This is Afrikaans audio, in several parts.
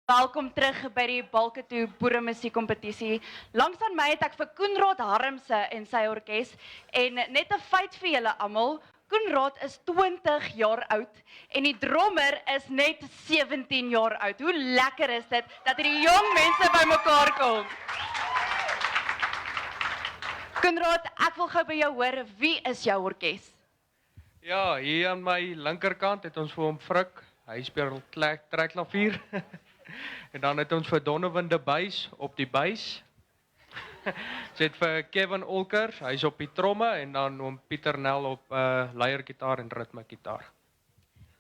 Welkom terug by die Balketoe Boere Musiekkompetisie. Langs aan my het ek vir Koenraad Harmse en sy orkes en net 'n feit vir julle almal, Koenraad is 20 jaar oud en die drummer is net 17 jaar oud. Hoe lekker is dit dat hierdie jong mense bymekaar kom? Koenraad, ek wil gou by jou hoor, wie is jou orkes? Ja, hier aan my linkerkant het ons vir hom Frik. Hy speel trekklavier. En dan het ons vir Donovan de Buys op die buis. Ons het vir Kevin Olker, hy's op die tromme en dan oom Pieter Nel op leiergitaar en ritmegitaar.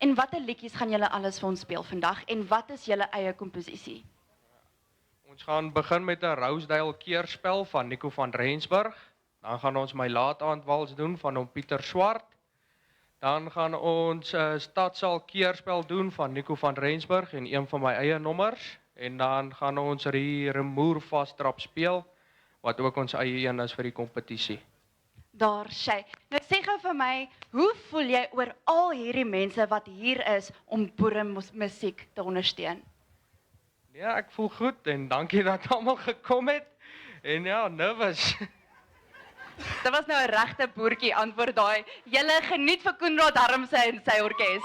En watter liedjies gaan julle alles vir ons speel vandag en wat is julle eie komposisie? Ons gaan begin met 'n Rosedale keerspel van Nico van Rensburg. Dan gaan ons my laataandwals doen van oom Pieter Swart. Dan gaan ons Stadsaal keerspel doen van Nico van Rensburg en een van my eie nommers. En dan gaan ons die Remoer Vastrap speel, wat ook ons eie een is vir die kompetisie. Daar sy. Nou sê gou vir my, hoe voel jy oor al hierdie mense wat hier is om boere musiek te ondersteun? Ja, ek voel goed en dankie dat almal gekom het. En ja, nervous. Dit was nou 'n regte boertjie antwoord daai. Julle geniet vir Koenraad Harmse en sy orkes.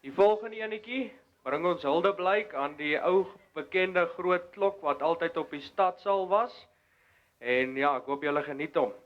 Die volgende enetjie bring ons huldeblyk aan die ou bekende groot klok wat altyd op die stadsaal was. En ja, ek hoop julle geniet hom.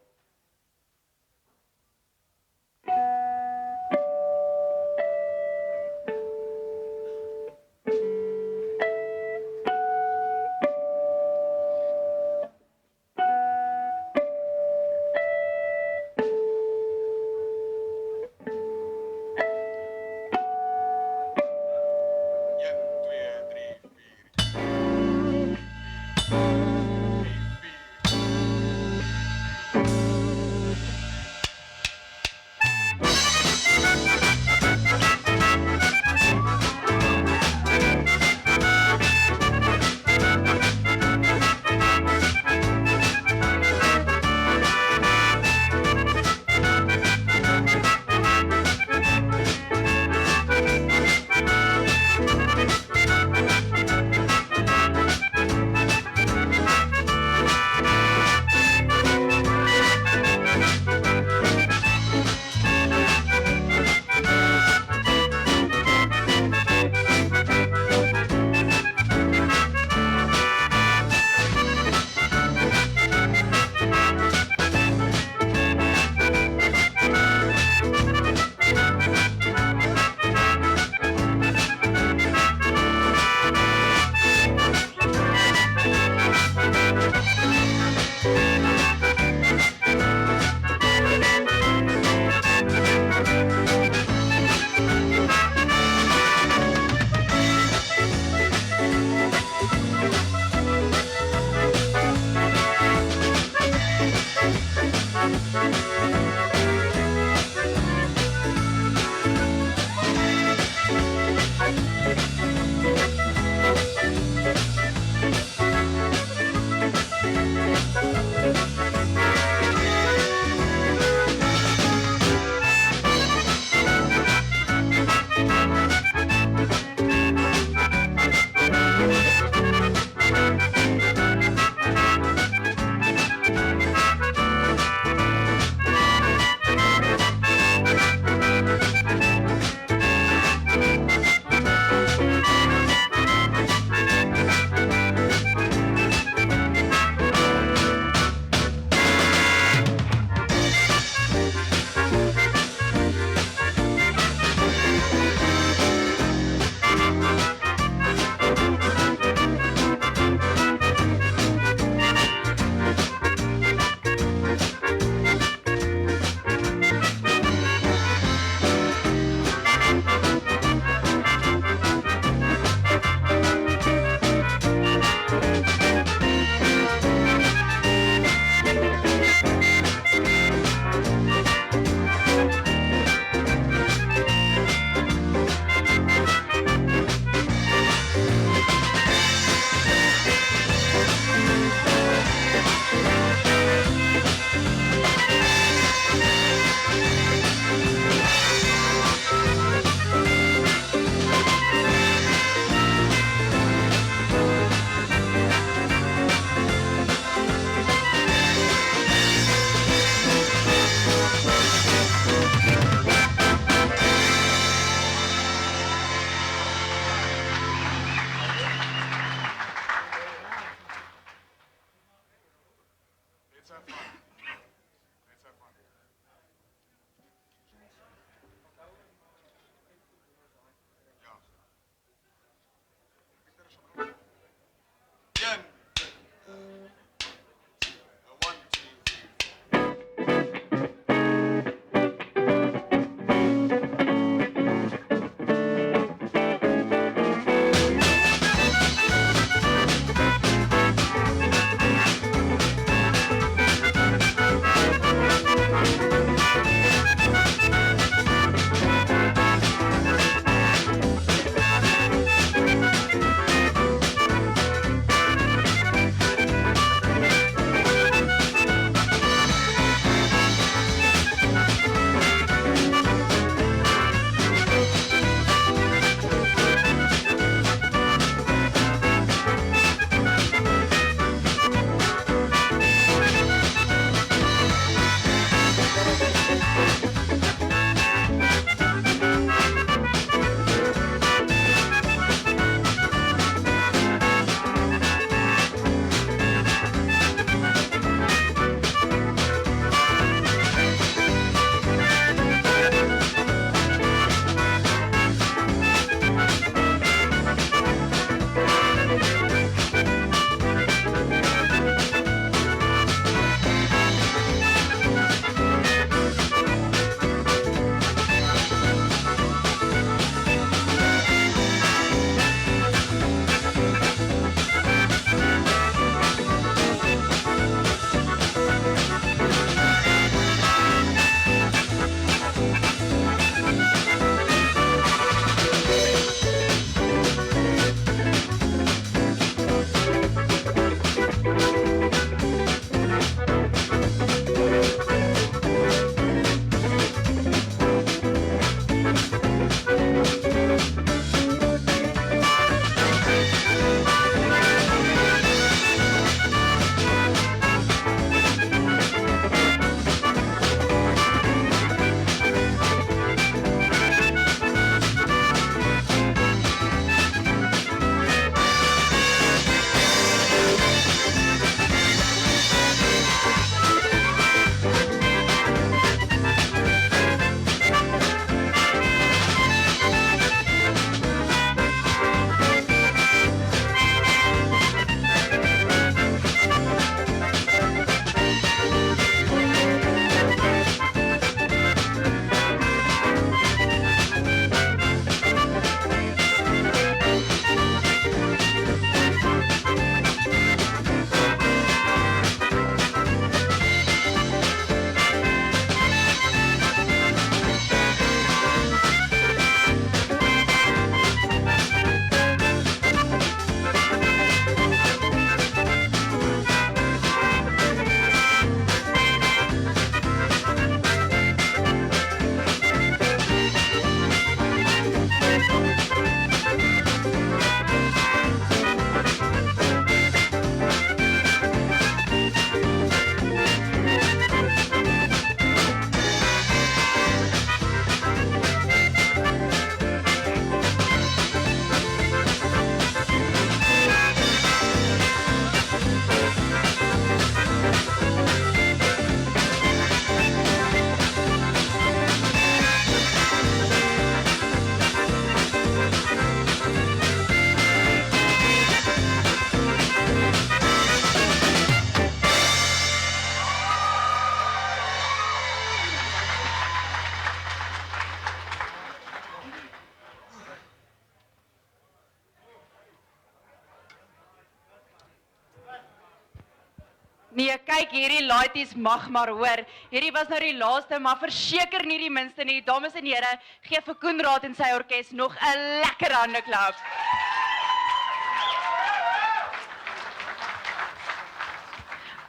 Nee, kyk, hierdie laities mag maar hoor. Hierdie was nou die laaste, maar verseker nie die minste nie. Dames en here, gee vir Koenraad en sy orkes nog 'n lekker handeklap.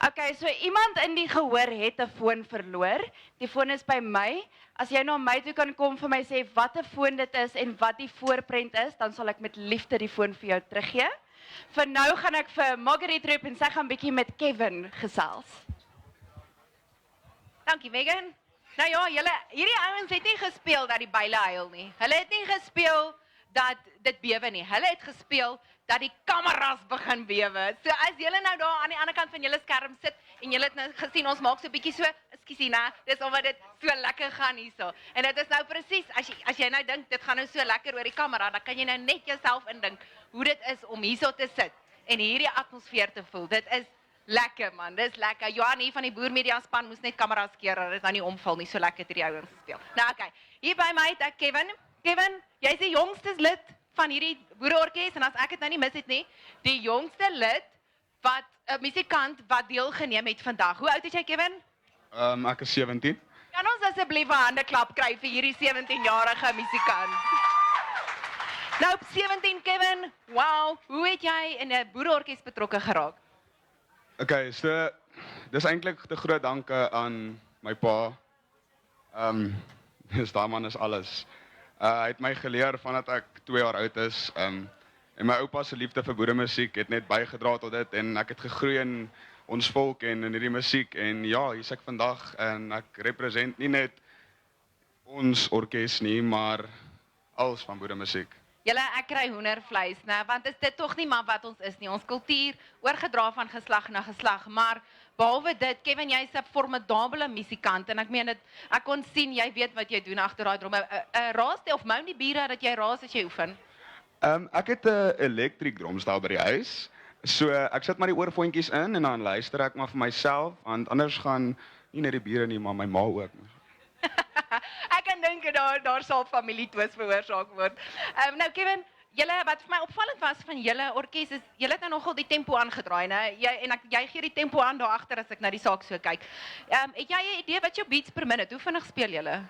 Okay, so iemand in die gehoor het 'n foon verloor. Die foon is by my. As jy na my toe kan kom vir my sê wat 'n foon dit is en wat die voorprent is, dan sal ek met liefde die foon vir jou teruggee. Vir nou gaan ek vir Margaret roep en sy gaan bietjie met Kevin gesels. Dankie Megan. Nou ja, hierdie ouens het nie gespeel dat die byle huil nie. Hulle het nie gespeel dat dit bewe nie. Hulle het gespeel dat die kameras begin bewe. So as julle nou daar aan die ander kant van julle skerm sit en julle het nou gesien ons maak so 'n bietjie so, ekskuusie né, dis omdat dit so lekker gaan hierso. En dit is nou presies as jy nou dink dit gaan nou so lekker oor die kamera, dan kan jy nou net jouself indink hoe dit is om hierso te sit en hierdie atmosfeer te voel. Dit is lekker man, dis lekker. Johan hier van die Boer Media span moes net kameras keer dat dit nou nie omval nie, so lekker het hierdie ouens gespeel. Nou okay, hier by my het ek Kevin. Kevin, jy's die jongste lid van hierdie boereorkes en as ek dit nou nie mis het nie, die jongste lid wat 'n musikant wat deelgeneem het vandag. Hoe oud is jy Kevin? Ek is 17. Kan ons asseblief 'n handeklap kry vir hierdie 17-jarige musikant? Nou op 17 Kevin, wow, hoe het jy in 'n boereorkes betrokke geraak? Okay, so dis eintlik 'n groot dankie aan my pa. Dis daai man is alles. Hy het my geleer vandat ek 2 jaar oud is. En my oupa se liefde vir boeremusiek het net bygedra tot dit en ek het gegroei in ons volk en in hierdie musiek en ja, hier's ek vandag en ek represent nie net ons orkes nie, maar alles van boeremusiek. Julle, ek kry hoendervleis, né? Want is dit tog nie maar wat ons is nie. Ons kultuur oorgedra van geslag na geslag, maar behalwe dit, Kevin, jy's 'n formidabele musikant en ek meen dit, ek kon sien jy weet wat jy doen agter daai dromme. Raas jy of mou die bure dat jy raas as jy oefen? Ek het 'n electric drumstel by die huis. So ek sit maar die oorfoontjies in en dan luister ek maar vir myself, want anders gaan nie net die bure nie, maar my ma ook. Ek kan dink daar sal familietwis veroorsaak word. Nou Kevin, julle wat vir my opvallend was van julle orkes is julle het nou nogal die tempo aangedraai, né? Jy gee die tempo aan daar agter as ek na die saak so kyk. Het jy 'n idee wat jou beats per minute? Hoe vinnig speel julle?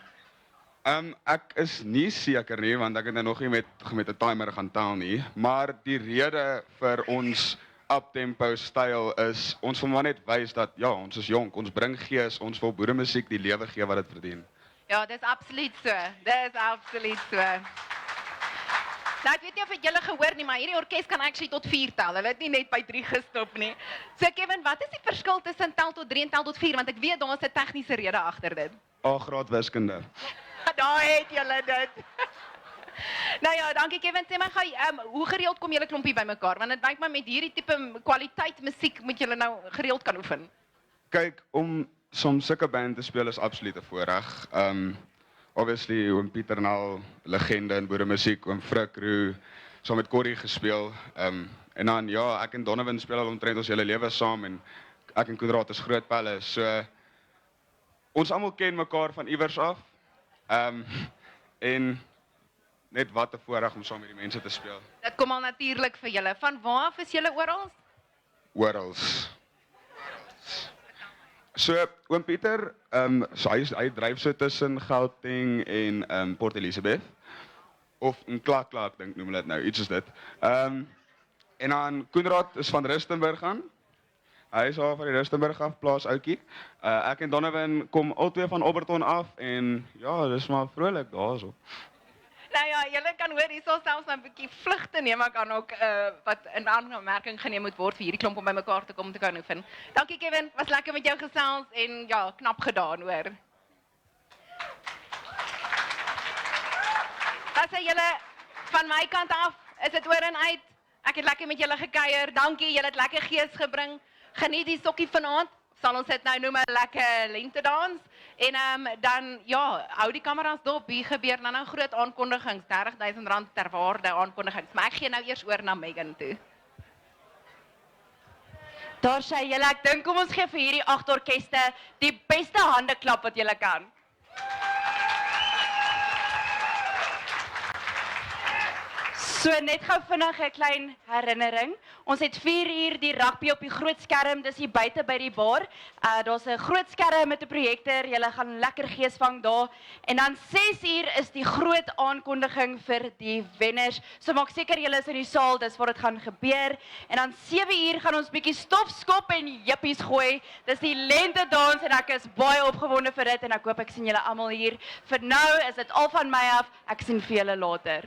Ek is nie seker nie, want ek het nou nog nie met 'n timer gaan tel nie, maar die rede vir ons uptempo styl is ons wil maar net wys dat ja, ons is jonk, ons bring gees, ons wil boeremusiek die lewe gee wat dit verdien. Ja, dis absoluut so. Dis absoluut so. Nou, ek weet nie of het julle gehoor nie, maar hierdie orkes kan actually tot 4 tel. Hulle het nie net by 3 gestop nie. So Kevin, wat is die verskil tussen tel tot 3 en tel tot 4? Want ek weet daar is 'n tegniese rede agter dit. A-graad wiskunde. Daar het julle dit. Nou ja, dankie Kevin. Sê my gou, hoe gereeld kom julle klompie bymekaar? Want dit lyk my met hierdie tipe kwaliteit musiek moet julle nou gereeld kan oefen. Kyk, om soms sulke band te speel is absoluut 'n voorreg. Obviously, oom Pieter nou legende in boeremusiek, oom Frikroe, saam met Corrie gespeel. En dan ja, ek en Donovan speel al omtrent ons hele lewe saam en ek en Koenraad is groot pelle. So ons almal ken mekaar van iewers af. En net wat 'n voorreg om saam met die mense te speel. Dit kom al natuurlik vir julle. Van waar af is julle oral? Orals. So oom Pieter, so hy dryf so tussen Gauteng en Port Elizabeth of in Klakla, ek dink noem hulle dit nou, iets is dit. En dan Koenraad is van Rustenburg aan. Hy is al van die Rustenburg af, plaas ouetjie. Ek en Donovan kom albei van Alberton af en ja, dis maar vrolik daarso. Nou ja, julle kan hoor hier sal selfs nou 'n bietjie vlugte neem ek aan ook wat in aanmerking geneem moet word vir hierdie klomp om bymekaar te kom te kan oefen. Dankie Kevin, was lekker met jou gesels en ja, knap gedaan hoor. Dat sê julle van my kant af, is dit oor en uit. Ek het lekker met julle gekuier. Dankie, julle het lekker gees gebring. Geniet die sokkie vanaand. Sal ons dit nou noem 'n lekker lentedans. En dan ja, hou die kameras dop. Hier gebeur nou groot aankondigings, R30.000 ter waarde aankondigings. Maar ek gee nou eers oor na Megan toe. Daar sê julle, ek dink kom ons gee vir hierdie 8 orkeste die beste handeklap wat julle kan. So net gou vinnig 'n klein herinnering. Ons het 4 uur die rugby op die groot skerm, dis hier buite by die bar. Daar's 'n groot skerm met 'n projektor, julle gaan lekker geesvang daar. En dan 6 uur is die groot aankondiging vir die wenners. So maak seker julle is in die saal, dis waar dit gaan gebeur. En dan 7 uur gaan ons bietjie stof skop en jippies gooi. Dis die lente dans en ek is baie opgewonde vir dit en ek hoop ek sien julle almal hier. Vir nou is dit al van my af. Ek sien vir julle later.